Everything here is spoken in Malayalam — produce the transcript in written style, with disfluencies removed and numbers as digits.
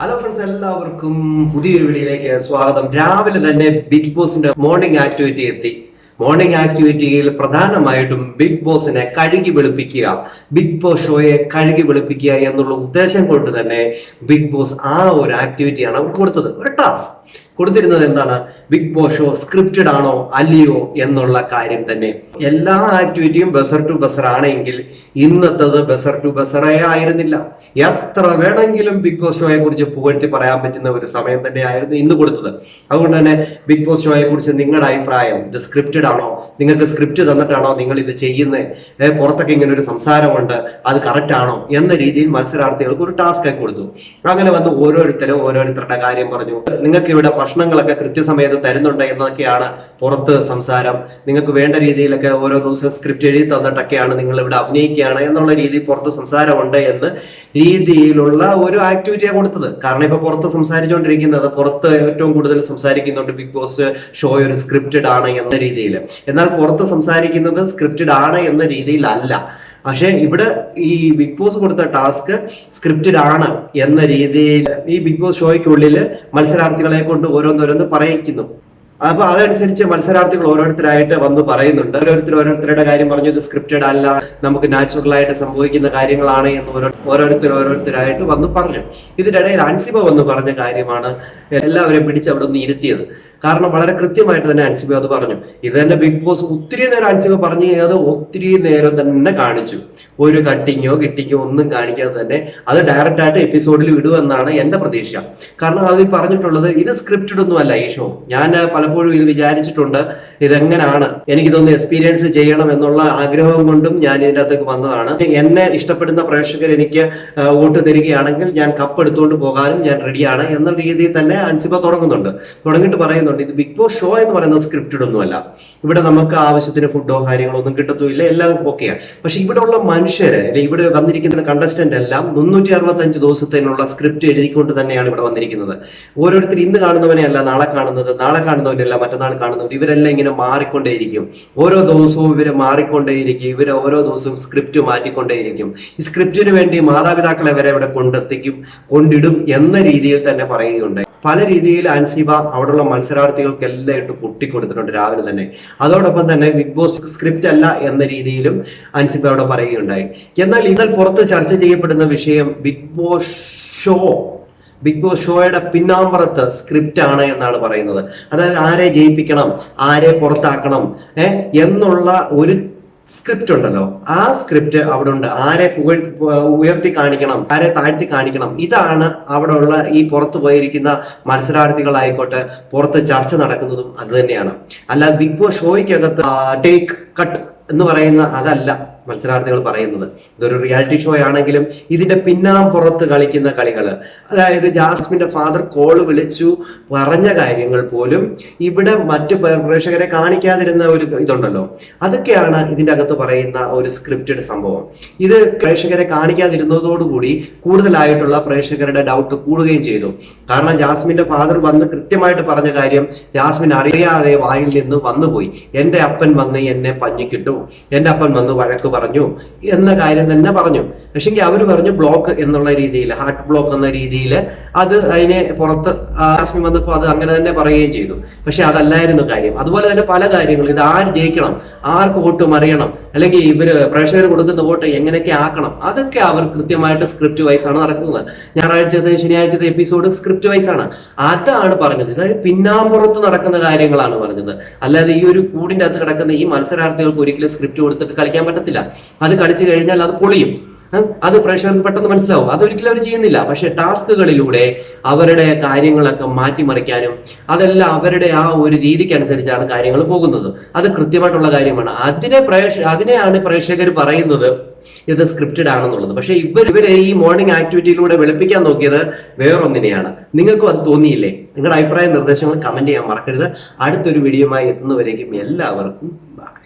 ഹലോ ഫ്രണ്ട്സ്, എല്ലാവർക്കും പുതിയൊരു വീഡിയോയിലേക്ക് സ്വാഗതം. രാവിലെ തന്നെ ബിഗ് ബോസിന്റെ മോർണിംഗ് ആക്ടിവിറ്റി എത്തി. മോർണിംഗ് ആക്ടിവിറ്റിയിൽ പ്രധാനമായിട്ടും ബിഗ് ബോസിനെ കഴുകി വെളുപ്പിക്കുക, ബിഗ് ബോസ് ഷോയെ കഴുകി വെളുപ്പിക്കുക എന്നുള്ള ഉദ്ദേശം കൊണ്ട് തന്നെ ബിഗ് ബോസ് ആ ഒരു ആക്ടിവിറ്റിയാണ് അവർക്ക് കൊടുത്തത്. ഒരു ടാസ്ക് കൊടുത്തിരുന്നത് എന്താണ്? ബിഗ് ബോസ് ഷോ സ്ക്രിപ്റ്റഡ് ആണോ അല്ലയോ എന്നുള്ള കാര്യം തന്നെ. എല്ലാ ആക്ടിവിറ്റിയും ബസർ ടു ബസർ ആണെങ്കിൽ ഇന്നത്തത് ബസർ ടു ബസറേ ആയിരുന്നില്ല. എത്ര വേണമെങ്കിലും ബിഗ് ബോസ് ഷോയെ കുറിച്ച് പുകഴ്ത്തി പറയാൻ പറ്റുന്ന ഒരു സമയം തന്നെയായിരുന്നു ഇന്ന് കൊടുത്തത്. അതുകൊണ്ട് തന്നെ ബിഗ് ബോസ് ഷോയെ കുറിച്ച് നിങ്ങളുടെ അഭിപ്രായം, ഇത് സ്ക്രിപ്റ്റഡ് ആണോ, നിങ്ങൾക്ക് സ്ക്രിപ്റ്റ് തന്നിട്ടാണോ നിങ്ങൾ ഇത് ചെയ്യുന്നത്, പുറത്തൊക്കെ ഇങ്ങനെ ഒരു സംസാരമുണ്ട്, അത് കറക്റ്റ് ആണോ എന്ന രീതിയിൽ മത്സരാർത്ഥികൾക്ക് ഒരു ടാസ്ക് ആയി കൊടുത്തു. അങ്ങനെ വന്ന് ഓരോരുത്തരുടെ കാര്യം പറഞ്ഞു. നിങ്ങൾക്ക് ഇവിടെ ഭക്ഷണങ്ങളൊക്കെ കൃത്യസമയത്ത് തരുന്നുണ്ട് എന്നൊക്കെയാണ് പുറത്ത് സംസാരം. നിങ്ങൾക്ക് വേണ്ട രീതിയിലൊക്കെ ഓരോ ദിവസം സ്ക്രിപ്റ്റ് എഴുതി തന്നിട്ടൊക്കെയാണ് നിങ്ങൾ ഇവിടെ അഭിനയിക്കുകയാണ് എന്നുള്ള രീതിയിൽ പുറത്ത് സംസാരമുണ്ട് എന്ന് രീതിയിലുള്ള ഒരു ആക്ടിവിറ്റിയാണ് കൊടുത്തത്. കാരണം ഇപ്പൊ പുറത്ത് സംസാരിച്ചുകൊണ്ടിരിക്കുന്നത്, പുറത്ത് ഏറ്റവും കൂടുതൽ സംസാരിക്കുന്നുണ്ട് ബിഗ് ബോസ് ഷോ ഒരു സ്ക്രിപ്റ്റഡ് ആണ് എന്ന രീതിയിൽ. എന്നാൽ പുറത്ത് സംസാരിക്കുന്നത് സ്ക്രിപ്റ്റഡ് ആണ് എന്ന രീതിയിലല്ല. പക്ഷെ ഇവിടെ ഈ ബിഗ് ബോസ് കൊടുത്ത ടാസ്ക് സ്ക്രിപ്റ്റഡ് ആണ് എന്ന രീതിയിൽ ഈ ബിഗ് ബോസ് ഷോയ്ക്കുള്ളിൽ മത്സരാർത്ഥികളെ കൊണ്ട് ഓരോന്നോരോന്ന് പറയിക്കുന്നു. അപ്പൊ അതനുസരിച്ച് മത്സരാർത്ഥികൾ ഓരോരുത്തരായിട്ട് വന്ന് പറയുന്നുണ്ട്. ഓരോരുത്തരുടെ കാര്യം പറഞ്ഞു, ഇത് സ്ക്രിപ്റ്റഡ് അല്ല, നമുക്ക് നാച്ചുറൽ ആയിട്ട് സംഭവിക്കുന്ന കാര്യങ്ങളാണ് എന്ന് ഓരോരുത്തരായിട്ട് വന്ന് പറഞ്ഞു. ഇതിനിടയിൽ അൻസിബ വന്ന് പറഞ്ഞ കാര്യമാണ് എല്ലാവരെയും പിടിച്ച് അവിടെ ഒന്ന് ഇരുത്തിയത്. കാരണം വളരെ കൃത്യമായിട്ട് തന്നെ അൻസിബ അത് പറഞ്ഞു. ഇത് തന്നെ ബിഗ് ബോസ് ഒത്തിരി നേരം അൻസിബ പറഞ്ഞു അത് ഒത്തിരി നേരം തന്നെ കാണിച്ചു. ഒരു കട്ടിങ്ങോ കിട്ടിങ്ങോ ഒന്നും കാണിക്കാതെ തന്നെ അത് ഡയറക്റ്റ് ആയിട്ട് എപ്പിസോഡിൽ വിടുമെന്നാണ് എന്റെ പ്രതീക്ഷ. കാരണം അതിൽ പറഞ്ഞിട്ടുള്ളത് ഇത് സ്ക്രിപ്റ്റഡ് ഒന്നും അല്ല ഈ ഷോ. ഞാൻ പലപ്പോഴും ഇത് വിചാരിച്ചിട്ടുണ്ട്, ഇതെങ്ങനെയാണ്, എനിക്കിതൊന്ന് എക്സ്പീരിയൻസ് ചെയ്യണം എന്നുള്ള ആഗ്രഹം കൊണ്ടും ഞാൻ ഇതിൻ്റെ അകത്തേക്ക് വന്നതാണ്. എന്നെ ഇഷ്ടപ്പെടുന്ന പ്രേക്ഷകർ എനിക്ക് വോട്ട് തരികയാണെങ്കിൽ ഞാൻ കപ്പ് എടുത്തുകൊണ്ട് പോകാനും ഞാൻ റെഡിയാണ് എന്ന രീതിയിൽ തന്നെ അൻസിബ തുടങ്ങിയിട്ട് പറയുന്നുണ്ട്, ഇത് ബിഗ് ബോസ് ഷോ എന്ന് പറയുന്നത് സ്ക്രിപ്റ്റഡ് ഒന്നുമല്ല. ഇവിടെ നമുക്ക് ആവശ്യത്തിന് ഫുഡോ കാര്യങ്ങളോ ഒന്നും കിട്ടത്തുമില്ല, എല്ലാം ഓക്കെയാണ്. പക്ഷെ ഇവിടെ ഉള്ള മനുഷ്യര്, ഇവിടെ വന്നിരിക്കുന്ന കണ്ടസ്റ്റന്റ് എല്ലാം 365 ദിവസത്തിനുള്ള സ്ക്രിപ്റ്റ് എഴുതിക്കൊണ്ട് തന്നെയാണ് ഇവിടെ വന്നിരിക്കുന്നത്. ഓരോരുത്തർ ഇന്ന് കാണുന്നവനെ അല്ല നാളെ കാണുന്നത്, നാളെ കാണുന്നവനല്ല മറ്റന്നാൾ കാണുന്നവർ, ഇവരെല്ലാം ഇങ്ങനെ മാറിക്കൊണ്ടേയിരിക്കും. ഓരോ ദിവസവും ഇവര് മാറിക്കൊണ്ടേയിരിക്കും. ഇവര് ഓരോ ദിവസവും സ്ക്രിപ്റ്റ് മാറ്റിക്കൊണ്ടേയിരിക്കും. ഈ സ്ക്രിപ്റ്റിന് വേണ്ടി മാതാപിതാക്കളെ വരെ ഇവിടെ കൊണ്ടിടും എന്ന രീതിയിൽ തന്നെ പറയുകയുണ്ടായി. പല രീതിയിൽ അൻസിബ അവിടെയുള്ള മത്സരാർത്ഥികൾക്കെല്ലാം ഇട്ട് പൊട്ടിക്കൊടുത്തിട്ടുണ്ട് രാവിലെ തന്നെ. അതോടൊപ്പം തന്നെ ബിഗ് ബോസ് സ്ക്രിപ്റ്റ് അല്ല എന്ന രീതിയിലും അൻസിബ അവിടെ പറയുകയുണ്ടായി. എന്നാൽ ഇന്നലെ പുറത്ത് ചർച്ച ചെയ്യപ്പെടുന്ന വിഷയം ബിഗ് ബോസ് ഷോയുടെ പിന്നാമ്പുറത്ത് സ്ക്രിപ്റ്റ് ആണ് എന്നാണ് പറയുന്നത്. അതായത് ആരെ ജയിപ്പിക്കണം, ആരെ പുറത്താക്കണം എന്നുള്ള ഒരു സ്ക്രിപ്റ്റ് ഉണ്ടല്ലോ, ആ സ്ക്രിപ്റ്റ് അവിടെ ഉണ്ട്. ആരെ ഉയർത്തി കാണിക്കണം, ആരെ താഴ്ത്തി കാണിക്കണം, ഇതാണ് അവിടെ ഉള്ള ഈ പുറത്തു പോയിരിക്കുന്ന മത്സരാർത്ഥികളായിക്കോട്ടെ പുറത്ത് ചർച്ച നടക്കുന്നതും അത് തന്നെയാണ്. അല്ല ബിഗ് ബോസ് ഷോയ്ക്കകത്ത് ടേക്ക് കട്ട് എന്ന് പറയുന്ന അതല്ല മത്സരാർത്ഥികൾ പറയുന്നത്. ഇതൊരു റിയാലിറ്റി ഷോ ആണെങ്കിലും ഇതിന്റെ പിന്നാമ്പുറത്ത് കളിക്കുന്ന കളികള്, അതായത് ജാസ്മിന്റെ ഫാദർ കോള് വിളിച്ചു പറഞ്ഞ കാര്യങ്ങൾ പോലും ഇവിടെ മറ്റു പ്രേക്ഷകരെ കാണിക്കാതിരുന്ന ഒരു ഇതുണ്ടല്ലോ, അതൊക്കെയാണ് ഇതിന്റെ അകത്ത് പറയുന്ന ഒരു സ്ക്രിപ്റ്റഡ് സംഭവം. ഇത് പ്രേക്ഷകരെ കാണിക്കാതിരുന്നതോടുകൂടി കൂടുതലായിട്ടുള്ള പ്രേക്ഷകരുടെ ഡൗട്ട് കൂടുകയും ചെയ്തു. കാരണം ജാസ്മിന്റെ ഫാദർ വന്ന് കൃത്യമായിട്ട് പറഞ്ഞ കാര്യം ജാസ്മിൻ അറിയാതെ വായിൽ നിന്ന് വന്നുപോയി. എന്റെ അപ്പൻ വന്ന് എന്നെ പഞ്ഞിക്കിട്ടു, എന്റെ അപ്പൻ വന്ന് വഴക്ക് പറഞ്ഞു എന്ന കാര്യം തന്നെ പറഞ്ഞു. പക്ഷെങ്കിൽ അവർ പറഞ്ഞു ബ്ലോക്ക് എന്നുള്ള രീതിയിൽ, ഹാർട്ട് ബ്ലോക്ക് എന്ന രീതിയിൽ അത് അതിനെ പുറത്ത് ജാസ്മിൻ വന്നപ്പോൾ അത് അങ്ങനെ തന്നെ പറയുകയും ചെയ്തു. പക്ഷെ അതല്ലായിരുന്നു കാര്യം. അതുപോലെ തന്നെ പല കാര്യങ്ങളും, ഇത് ആര് ജയിക്കണം, ആർക്ക് വോട്ട് മറിയണം, അല്ലെങ്കിൽ ഇവര് പ്രേക്ഷകർ കൊടുക്കുന്ന വോട്ട് എങ്ങനെയൊക്കെ ആക്കണം, അതൊക്കെ അവർ കൃത്യമായിട്ട് സ്ക്രിപ്റ്റ് വൈസ് ആണ് നടക്കുന്നത്. ഞായറാഴ്ചത്തെ ശനിയാഴ്ചത്തെ എപ്പിസോഡ് സ്ക്രിപ്റ്റ് വൈസ് ആണ്. അതാണ് പറഞ്ഞത്. അതായത് പിന്നാമ്പുറത്ത് നടക്കുന്ന കാര്യങ്ങളാണ് പറഞ്ഞത്. അല്ലാതെ ഈ ഒരു കൂടിന്റെ അകത്ത് കിടക്കുന്ന ഈ മത്സരാർത്ഥികൾക്ക് ഒരിക്കലും സ്ക്രിപ്റ്റ് കൊടുത്തിട്ട് കളിക്കാൻ പറ്റത്തില്ല. അത് കളിച്ചു കഴിഞ്ഞാൽ അത് പൊളിയും. അത് പ്രേക്ഷകർക്ക് പെട്ടെന്ന് മനസ്സിലാവും. അതൊരിക്കലും അവർ ചെയ്യുന്നില്ല. പക്ഷെ ടാസ്കുകളിലൂടെ അവരുടെ കാര്യങ്ങളൊക്കെ മാറ്റിമറിക്കാനും അതെല്ലാം അവരുടെ ആ ഒരു രീതിക്ക് അനുസരിച്ചാണ് കാര്യങ്ങൾ പോകുന്നത്. അത് കൃത്യമായിട്ടുള്ള കാര്യമാണ്. അതിനെയാണ് പ്രേക്ഷകർ പറയുന്നത് ഇത് സ്ക്രിപ്റ്റഡ് ആണെന്നുള്ളത്. പക്ഷെ ഇവരെ ഈ മോർണിംഗ് ആക്ടിവിറ്റിയിലൂടെ വെളുപ്പിക്കാൻ നോക്കിയത് വേറൊന്നിനെയാണ്. നിങ്ങൾക്കും അത് തോന്നിയില്ലേ? നിങ്ങളുടെ അഭിപ്രായ നിർദ്ദേശങ്ങൾ കമന്റ് ചെയ്യാൻ മറക്കരുത്. അടുത്തൊരു വീഡിയോയുമായി എത്തുന്നവരേക്കും എല്ലാവർക്കും ബൈ.